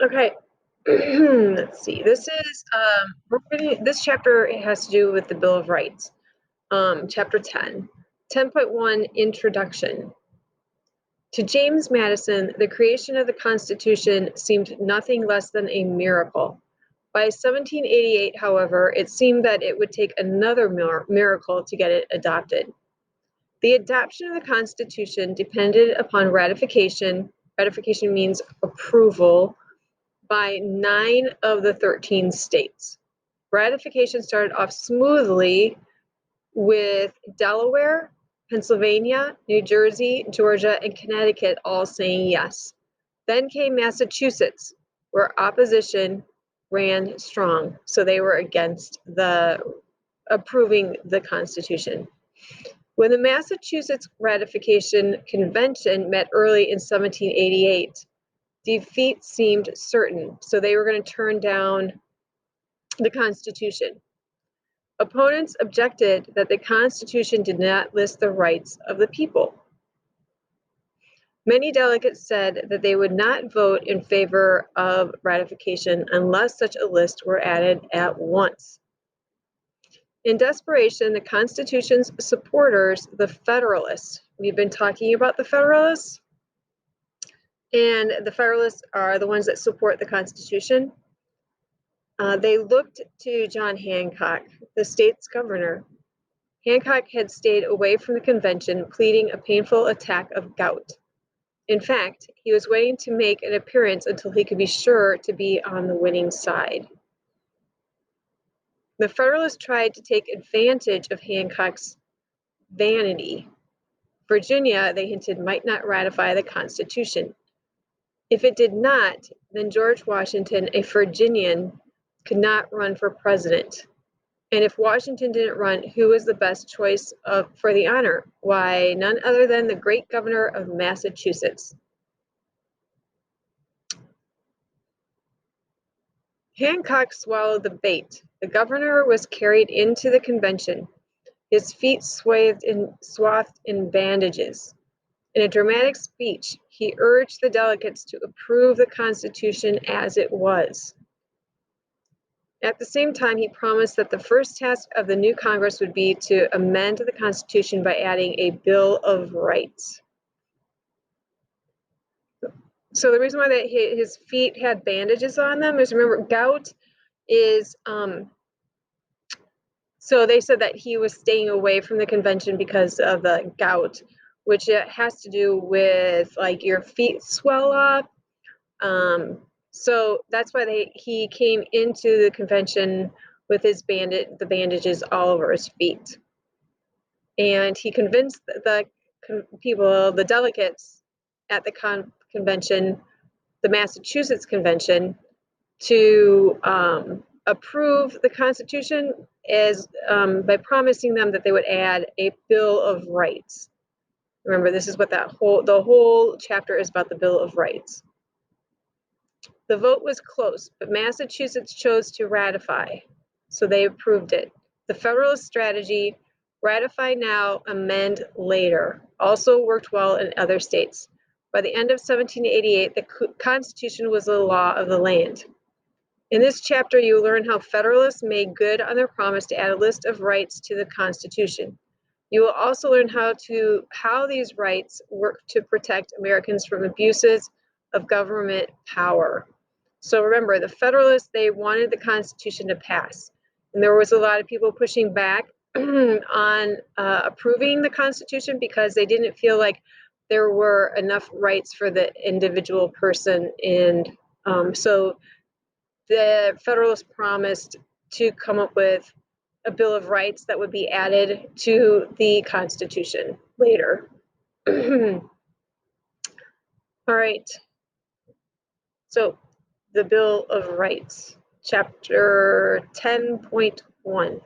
Okay. Let's see. This chapter has to do with the Bill of Rights. Chapter 10. 10.1 Introduction. To James Madison, the creation of the Constitution seemed nothing less than a miracle. By 1788, however, it seemed that it would take another miracle to get it adopted. The adoption of the Constitution depended upon ratification. Ratification means approval by 9 of the 13 states. Ratification started off smoothly with Delaware, Pennsylvania, New Jersey, Georgia, and Connecticut all saying yes. Then came Massachusetts, where opposition ran strong, so they were against approving the Constitution. When the Massachusetts Ratification Convention met early in 1788, defeat seemed certain, so they were going to turn down the Constitution. Opponents objected that the Constitution did not list the rights of the people. Many delegates said that they would not vote in favor of ratification unless such a list were added at once. In desperation, the Constitution's supporters, the Federalists, we've been talking about the Federalists, and the Federalists are the ones that support the Constitution. They looked to John Hancock, the state's governor. Hancock had stayed away from the convention, pleading a painful attack of gout. In fact, he was waiting to make an appearance until he could be sure to be on the winning side. The Federalists tried to take advantage of Hancock's vanity. Virginia, they hinted, might not ratify the Constitution. If it did not, then George Washington, a Virginian, could not run for president. And if Washington didn't run, who was the best choice for the honor? Why, none other than the great governor of Massachusetts. Hancock swallowed the bait. The governor was carried into the convention, his feet swathed in bandages. In a dramatic speech, he urged the delegates to approve the Constitution as it was. At the same time, he promised that the first task of the new Congress would be to amend the Constitution by adding a Bill of Rights. So the reason why that his feet had bandages on them is, remember, gout is, so they said that he was staying away from the convention because of the gout, which it has to do with like your feet swell up. So that's why he came into the convention with the bandages all over his feet. And he convinced the people, the delegates at the convention, the Massachusetts Convention, to approve the Constitution by promising them that they would add a Bill of Rights. Remember, this is what the whole chapter is about, the Bill of Rights. The vote was close, but Massachusetts chose to ratify, so they approved it. The Federalist strategy, ratify now, amend later, also worked well in other states. By the end of 1788, the Constitution was the law of the land. In this chapter, you learn how Federalists made good on their promise to add a list of rights to the Constitution. You will also learn how these rights work to protect Americans from abuses of government power. So remember, the Federalists, they wanted the Constitution to pass. And there was a lot of people pushing back on approving the Constitution because they didn't feel like there were enough rights for the individual person. And so the Federalists promised to come up with a Bill of Rights that would be added to the Constitution later. All right. So the Bill of Rights, chapter 10.1.